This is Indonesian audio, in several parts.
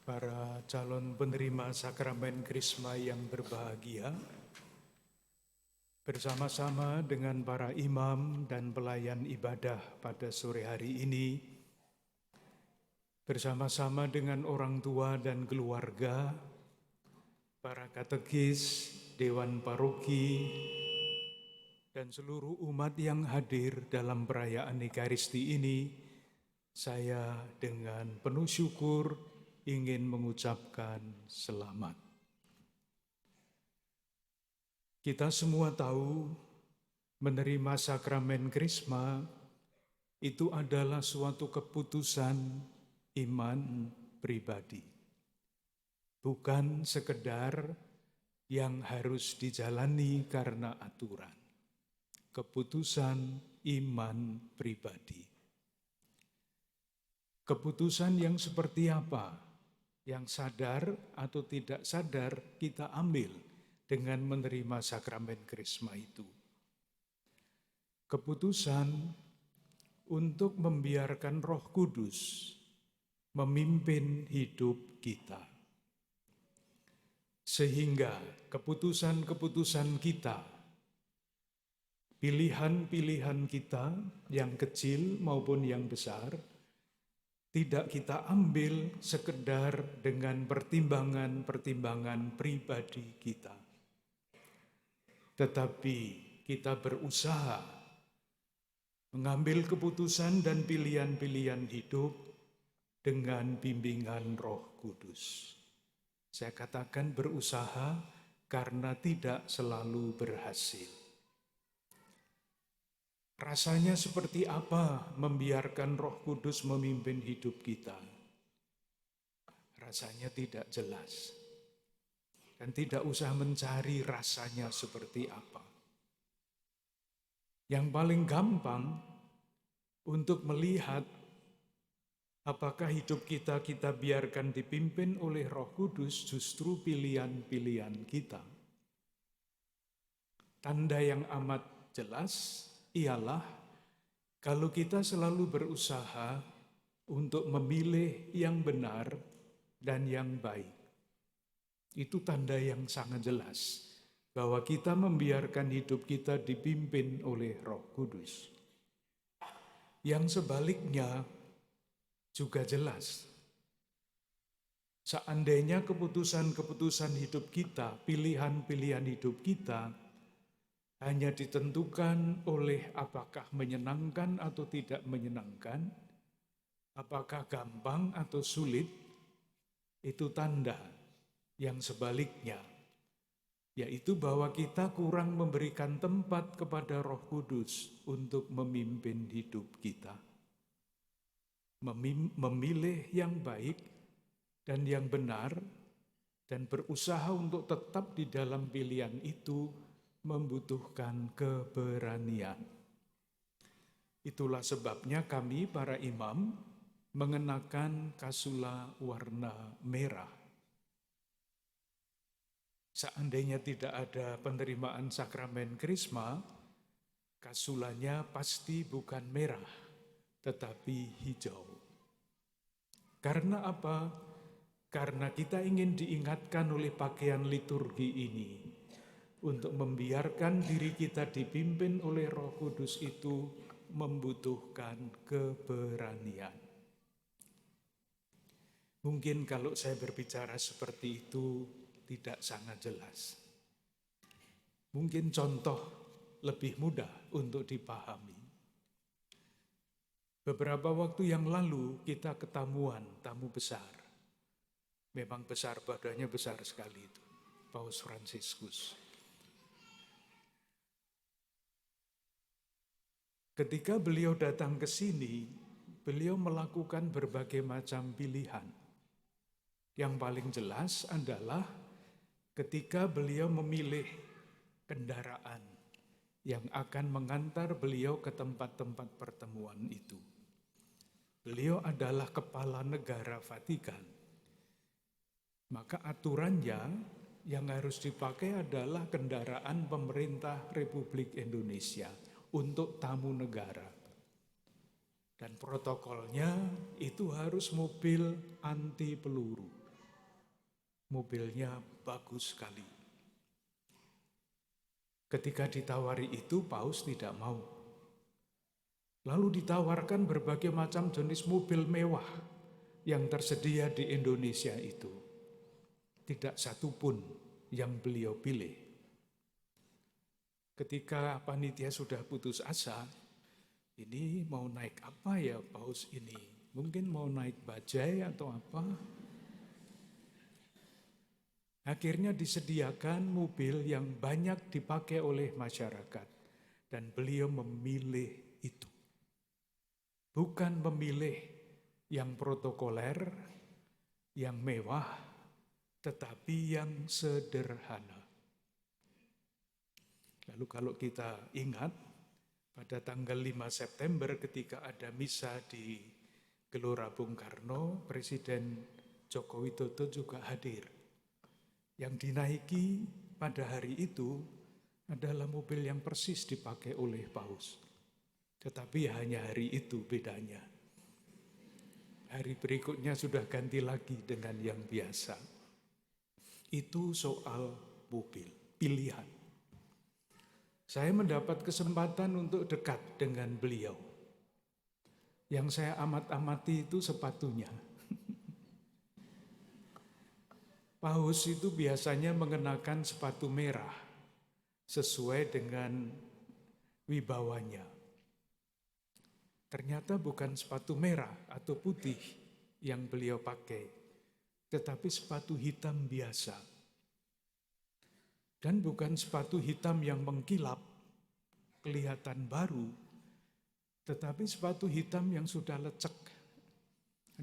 para calon penerima sakramen Krisma yang berbahagia, bersama-sama dengan para imam dan pelayan ibadah pada sore hari ini, bersama-sama dengan orang tua dan keluarga, para katekis, dewan paroki, dan seluruh umat yang hadir dalam perayaan Ekaristi ini, saya dengan penuh syukur ingin mengucapkan selamat. Kita semua tahu menerima sakramen Krisma itu adalah suatu keputusan iman pribadi. Bukan sekedar yang harus dijalani karena aturan. Keputusan iman pribadi. Keputusan yang seperti apa? Yang sadar atau tidak sadar kita ambil dengan menerima sakramen Krisma itu. Keputusan untuk membiarkan Roh Kudus memimpin hidup kita. Sehingga keputusan-keputusan kita, pilihan-pilihan kita yang kecil maupun yang besar, tidak kita ambil sekedar dengan pertimbangan-pertimbangan pribadi kita. Tetapi kita berusaha mengambil keputusan dan pilihan-pilihan hidup dengan bimbingan Roh Kudus. Saya katakan berusaha karena tidak selalu berhasil. Rasanya seperti apa membiarkan Roh Kudus memimpin hidup kita? Rasanya tidak jelas. Dan tidak usah mencari rasanya seperti apa. Yang paling gampang untuk melihat apakah hidup kita biarkan dipimpin oleh Roh Kudus justru pilihan-pilihan kita. Tanda yang amat jelas ialah kalau kita selalu berusaha untuk memilih yang benar dan yang baik. Itu tanda yang sangat jelas bahwa kita membiarkan hidup kita dipimpin oleh Roh Kudus. Yang sebaliknya juga jelas. Seandainya keputusan-keputusan hidup kita, pilihan-pilihan hidup kita hanya ditentukan oleh apakah menyenangkan atau tidak menyenangkan, apakah gampang atau sulit, itu tanda yang sebaliknya, yaitu bahwa kita kurang memberikan tempat kepada Roh Kudus untuk memimpin hidup kita. Memilih yang baik dan yang benar, dan berusaha untuk tetap di dalam pilihan itu membutuhkan keberanian. Itulah sebabnya kami para imam mengenakan kasula warna merah. Seandainya tidak ada penerimaan sakramen Krisma, kasulanya pasti bukan merah, tetapi hijau. Karena apa? Karena kita ingin diingatkan oleh pakaian liturgi ini, untuk membiarkan diri kita dipimpin oleh Roh Kudus itu membutuhkan keberanian. Mungkin kalau saya berbicara seperti itu tidak sangat jelas. Mungkin contoh lebih mudah untuk dipahami. Beberapa waktu yang lalu kita ketamuan tamu besar. Memang besar, badannya besar sekali itu, Paus Fransiskus. Ketika beliau datang ke sini, beliau melakukan berbagai macam pilihan. Yang paling jelas adalah ketika beliau memilih kendaraan yang akan mengantar beliau ke tempat-tempat pertemuan itu. Beliau adalah kepala negara Vatikan. Maka aturannya yang harus dipakai adalah kendaraan pemerintah Republik Indonesia untuk tamu negara. Dan protokolnya itu harus mobil anti peluru. mobilnya bagus sekali. Ketika ditawari itu, Paus tidak mau. Lalu ditawarkan berbagai macam jenis mobil mewah yang tersedia di Indonesia itu. Tidak satu pun yang beliau pilih. Ketika panitia sudah putus asa, ini mau naik apa ya Paus ini? Mungkin mau naik bajai atau apa? Akhirnya disediakan mobil yang banyak dipakai oleh masyarakat. Dan beliau memilih itu. Bukan memilih yang protokoler, yang mewah, tetapi yang sederhana. Lalu kalau kita ingat, pada tanggal 5 September ketika ada misa di Gelora Bung Karno, Presiden Joko Widodo juga hadir. Yang dinaiki pada hari itu adalah mobil yang persis dipakai oleh Paus. Tetapi hanya hari itu bedanya. Hari berikutnya sudah ganti lagi dengan yang biasa. Itu soal mobil, pilihan. Saya mendapat kesempatan untuk dekat dengan beliau. Yang saya amat-amati itu sepatunya. Paus itu biasanya mengenakan sepatu merah sesuai dengan wibawanya. Ternyata bukan sepatu merah atau putih yang beliau pakai, tetapi sepatu hitam biasa. Dan bukan sepatu hitam yang mengkilap, kelihatan baru, tetapi sepatu hitam yang sudah lecek.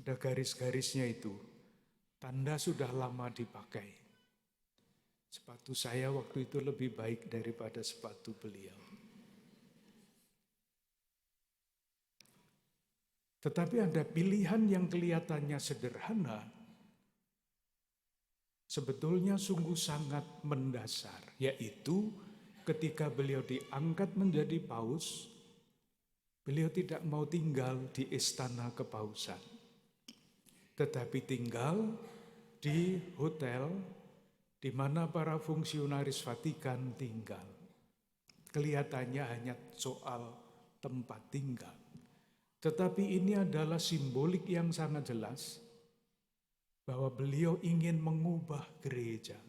Ada garis-garisnya itu. Tanda sudah lama dipakai. Sepatu saya waktu itu lebih baik daripada sepatu beliau. Tetapi ada pilihan yang kelihatannya sederhana, sebetulnya sungguh sangat mendasar, yaitu ketika beliau diangkat menjadi paus, beliau tidak mau tinggal di istana kepausan, tetapi tinggal di hotel di mana para fungsionaris Vatikan tinggal. Kelihatannya hanya soal tempat tinggal. Tetapi ini adalah simbolik yang sangat jelas bahwa beliau ingin mengubah gereja.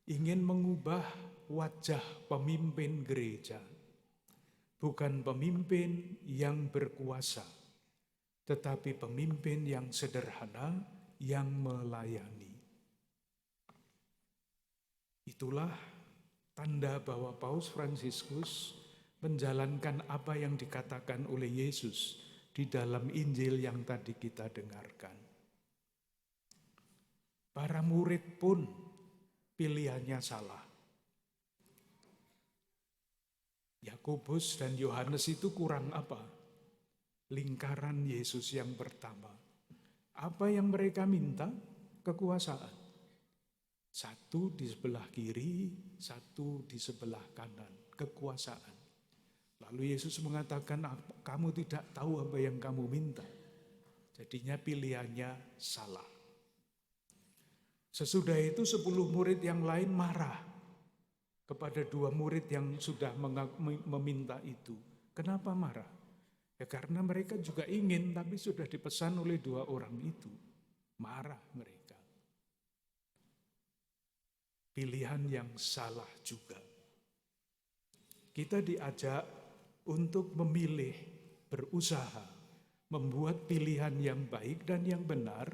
Ingin mengubah wajah pemimpin gereja. Bukan pemimpin yang berkuasa, tetapi pemimpin yang sederhana, yang melayani. Itulah tanda bahwa Paus Fransiskus menjalankan apa yang dikatakan oleh Yesus di dalam Injil yang tadi kita dengarkan. Para murid pun pilihannya salah. Yakobus dan Yohanes itu kurang apa? Lingkaran Yesus yang pertama. Apa yang mereka minta? Kekuasaan. Satu di sebelah kiri, satu di sebelah kanan. Kekuasaan. Lalu Yesus mengatakan, kamu tidak tahu apa yang kamu minta. Jadinya pilihannya salah. Sesudah itu 10 murid yang lain marah kepada 2 murid yang sudah meminta itu. Kenapa marah? Ya karena mereka juga ingin, tapi sudah dipesan oleh 2 orang itu. Marah mereka. Pilihan yang salah juga. Kita diajak untuk memilih, berusaha, membuat pilihan yang baik dan yang benar.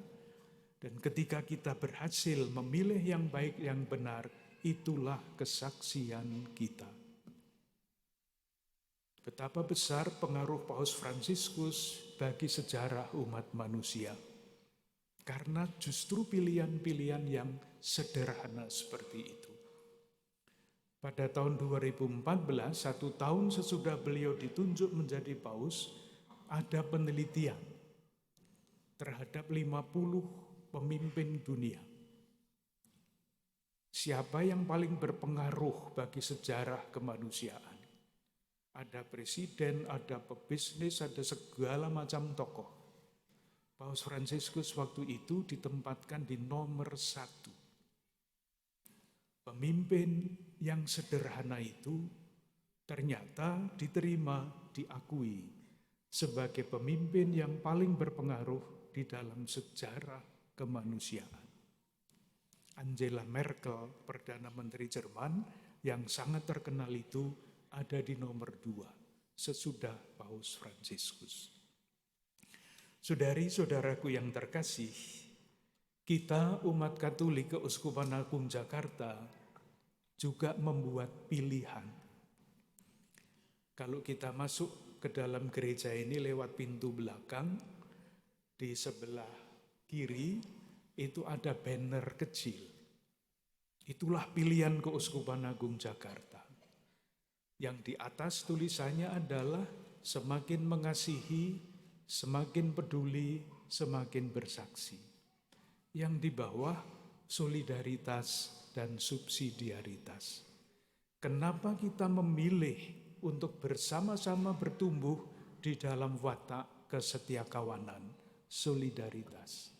Dan ketika kita berhasil memilih yang baik, yang benar, itulah kesaksian kita. Betapa besar pengaruh Paus Fransiskus bagi sejarah umat manusia. Karena justru pilihan-pilihan yang sederhana seperti itu. Pada tahun 2014, 1 tahun sesudah beliau ditunjuk menjadi paus, ada penelitian terhadap 50 pemimpin dunia. Siapa yang paling berpengaruh bagi sejarah kemanusiaan? Ada presiden, ada pebisnis, ada segala macam tokoh. Paus Fransiskus waktu itu ditempatkan di nomor 1. Pemimpin yang sederhana itu ternyata diterima, diakui sebagai pemimpin yang paling berpengaruh di dalam sejarah kemanusiaan. Angela Merkel, Perdana Menteri Jerman, yang sangat terkenal itu ada di nomor 2 sesudah Paus Fransiskus. Saudari-saudaraku yang terkasih, kita umat Katolik Keuskupan Agung Jakarta juga membuat pilihan. Kalau kita masuk ke dalam gereja ini lewat pintu belakang, di sebelah kiri itu ada banner kecil. Itulah pilihan Keuskupan Agung Jakarta. Yang di atas tulisannya adalah semakin mengasihi, semakin peduli, semakin bersaksi. Yang di bawah solidaritas dan subsidiaritas. Kenapa kita memilih untuk bersama-sama bertumbuh di dalam watak kesetiakawanan, solidaritas?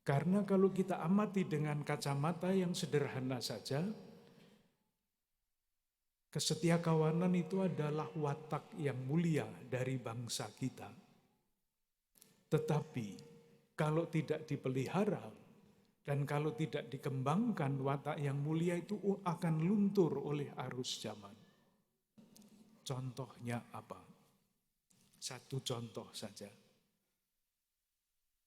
Karena kalau kita amati dengan kacamata yang sederhana saja, kesetiakawanan itu adalah watak yang mulia dari bangsa kita. Tetapi kalau tidak dipelihara dan kalau tidak dikembangkan, watak yang mulia itu akan luntur oleh arus zaman. Contohnya apa? Satu contoh saja.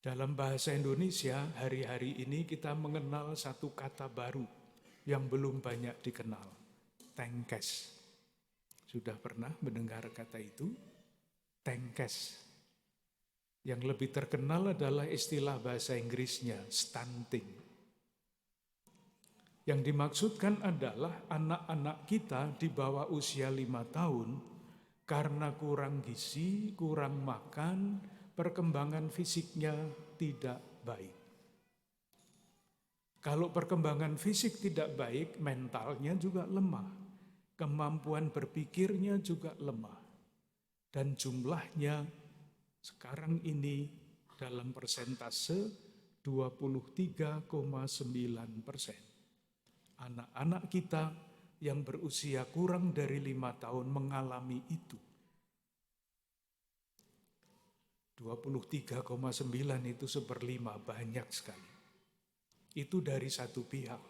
Dalam bahasa Indonesia, hari-hari ini kita mengenal satu kata baru yang belum banyak dikenal. Tengkes. Sudah pernah mendengar kata itu? Tengkes. Yang lebih terkenal adalah istilah bahasa Inggrisnya, stunting. Yang dimaksudkan adalah anak-anak kita di bawah usia 5 tahun karena kurang gizi, kurang makan, perkembangan fisiknya tidak baik. Kalau perkembangan fisik tidak baik, mentalnya juga lemah. Kemampuan berpikirnya juga lemah. Dan jumlahnya sekarang ini dalam persentase 23,9%. Anak-anak kita yang berusia kurang dari 5 tahun mengalami itu. 23,9 itu 1/5, banyak sekali. Itu dari satu pihak.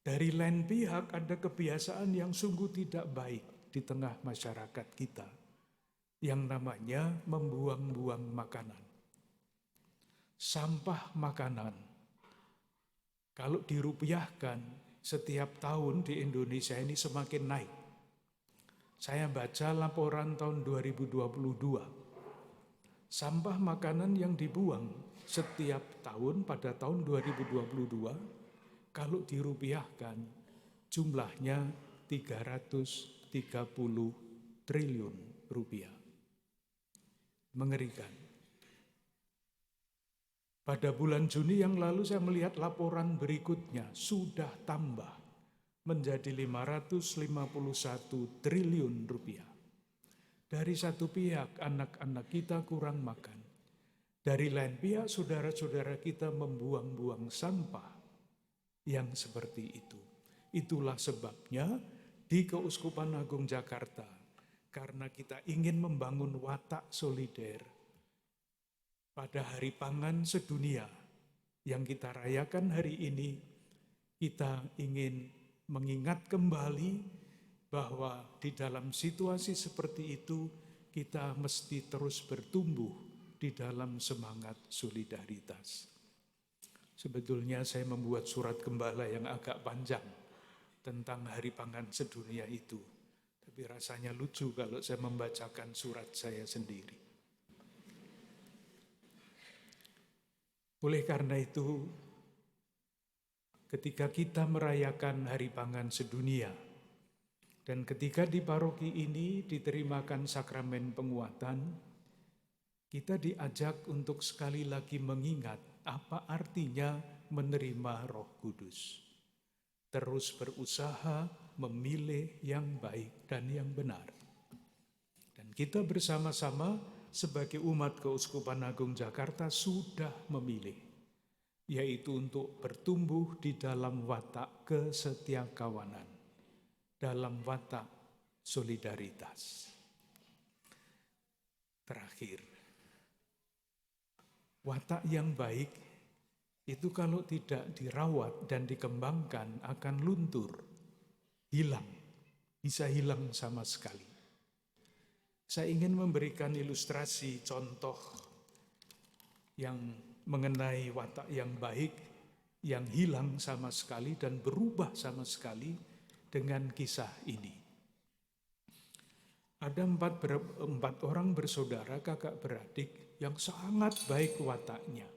Dari lain pihak ada kebiasaan yang sungguh tidak baik di tengah masyarakat kita, yang namanya membuang-buang makanan. Sampah makanan, kalau dirupiahkan, setiap tahun di Indonesia ini semakin naik. Saya baca laporan tahun 2022. Sampah makanan yang dibuang setiap tahun pada tahun 2022, kalau dirupiahkan, jumlahnya 330 triliun rupiah. Mengerikan. Pada bulan Juni yang lalu saya melihat laporan berikutnya sudah tambah menjadi 551 triliun rupiah. Dari satu pihak anak-anak kita kurang makan. Dari lain pihak saudara-saudara kita membuang-buang sampah yang seperti itu. Itulah sebabnya di Keuskupan Agung Jakarta, karena kita ingin membangun watak solider, pada Hari Pangan Sedunia yang kita rayakan hari ini, kita ingin mengingat kembali bahwa di dalam situasi seperti itu kita mesti terus bertumbuh di dalam semangat solidaritas. Sebetulnya saya membuat surat gembala yang agak panjang tentang Hari Pangan Sedunia itu. Tapi rasanya lucu kalau saya membacakan surat saya sendiri. Oleh karena itu, ketika kita merayakan Hari Pangan Sedunia, dan ketika di paroki ini diterimakan sakramen penguatan, kita diajak untuk sekali lagi mengingat apa artinya menerima Roh Kudus. Terus berusaha memilih yang baik dan yang benar. Dan kita bersama-sama sebagai umat Keuskupan Agung Jakarta sudah memilih, yaitu untuk bertumbuh di dalam watak kesetiakawanan, dalam watak solidaritas. Terakhir, watak yang baik itu kalau tidak dirawat dan dikembangkan akan luntur, hilang, bisa hilang sama sekali. Saya ingin memberikan ilustrasi contoh yang mengenai watak yang baik, yang hilang sama sekali dan berubah sama sekali dengan kisah ini. Ada empat orang bersaudara, kakak beradik yang sangat baik wataknya.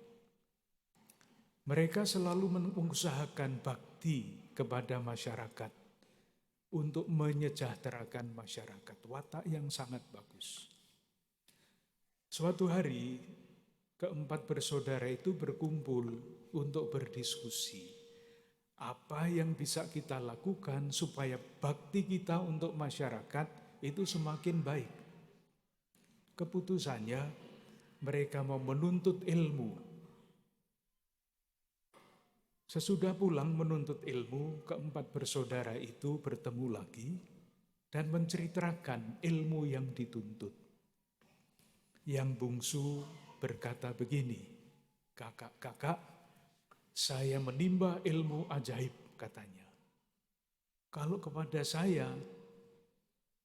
Mereka selalu mengusahakan bakti kepada masyarakat untuk menyejahterakan masyarakat, watak yang sangat bagus. Suatu hari, keempat bersaudara itu berkumpul untuk berdiskusi. Apa yang bisa kita lakukan supaya bakti kita untuk masyarakat itu semakin baik. Keputusannya, mereka mau menuntut ilmu. Sesudah pulang menuntut ilmu, keempat bersaudara itu bertemu lagi dan menceritakan ilmu yang dituntut. Yang bungsu berkata begini, "Kakak-kakak, saya menimba ilmu ajaib," katanya. "Kalau kepada saya,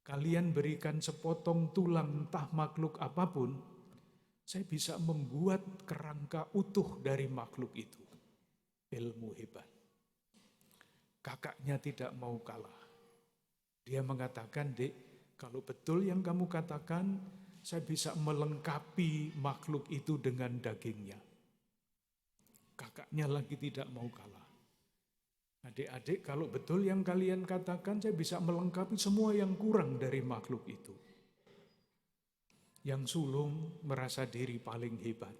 kalian berikan sepotong tulang entah makhluk apapun, saya bisa membuat kerangka utuh dari makhluk itu." Ilmu hebat. Kakaknya tidak mau kalah. Dia mengatakan, "Dek, kalau betul yang kamu katakan, saya bisa melengkapi makhluk itu dengan dagingnya." Kakaknya lagi tidak mau kalah. "Adik-adik, kalau betul yang kalian katakan, saya bisa melengkapi semua yang kurang dari makhluk itu." Yang sulung merasa diri paling hebat.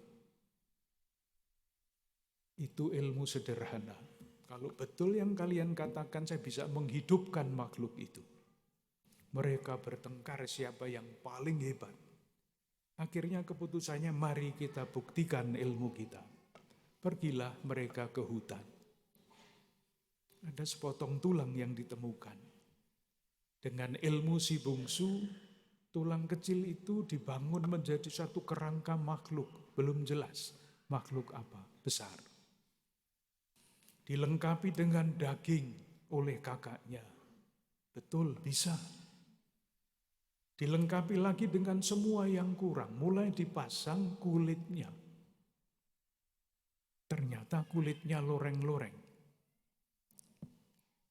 Itu ilmu sederhana. Kalau betul yang kalian katakan, saya bisa menghidupkan makhluk itu. Mereka bertengkar siapa yang paling hebat. Akhirnya keputusannya, mari kita buktikan ilmu kita. Pergilah mereka ke hutan. Ada sepotong tulang yang ditemukan. Dengan ilmu si bungsu, tulang kecil itu dibangun menjadi satu kerangka makhluk. Belum jelas makhluk apa, besar. Dilengkapi dengan daging oleh kakaknya. Betul, bisa. Dilengkapi lagi dengan semua yang kurang, mulai dipasang kulitnya. Ternyata kulitnya loreng-loreng.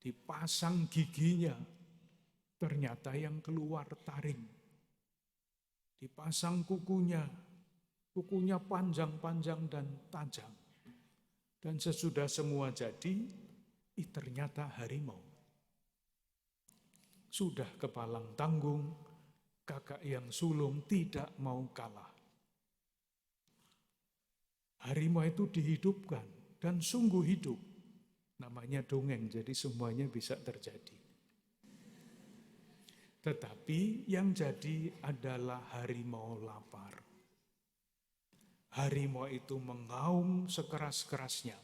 Dipasang giginya, ternyata yang keluar taring. Dipasang kukunya panjang-panjang dan tajam. Dan sesudah semua jadi, ternyata harimau. Sudah kepalang tanggung, kakak yang sulung tidak mau kalah. Harimau itu dihidupkan dan sungguh hidup. Namanya dongeng, jadi semuanya bisa terjadi. Tetapi yang jadi adalah harimau lapar. Harimau itu mengaum sekeras-kerasnya.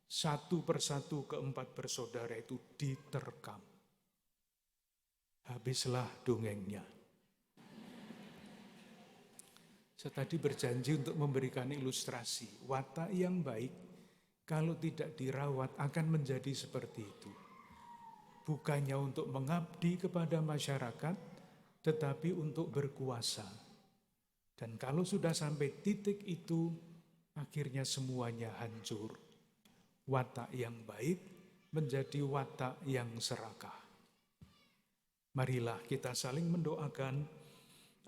Satu persatu keempat bersaudara itu diterkam. Habislah dongengnya. Saya tadi berjanji untuk memberikan ilustrasi. Watak yang baik, kalau tidak dirawat akan menjadi seperti itu. Bukannya untuk mengabdi kepada masyarakat, tetapi untuk berkuasa. Dan kalau sudah sampai titik itu, akhirnya semuanya hancur. Watak yang baik menjadi watak yang serakah. Marilah kita saling mendoakan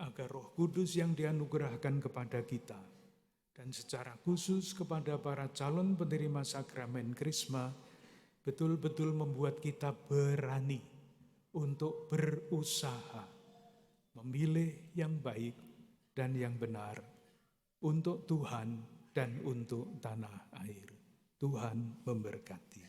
agar Roh Kudus yang dianugerahkan kepada kita dan secara khusus kepada para calon penerima sakramen Krisma betul-betul membuat kita berani untuk berusaha memilih yang baik dan yang benar untuk Tuhan dan untuk tanah air. Tuhan memberkati.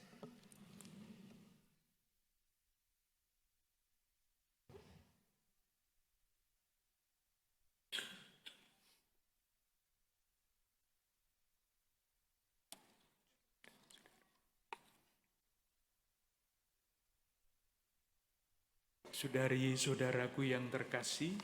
Saudari-saudaraku yang terkasih,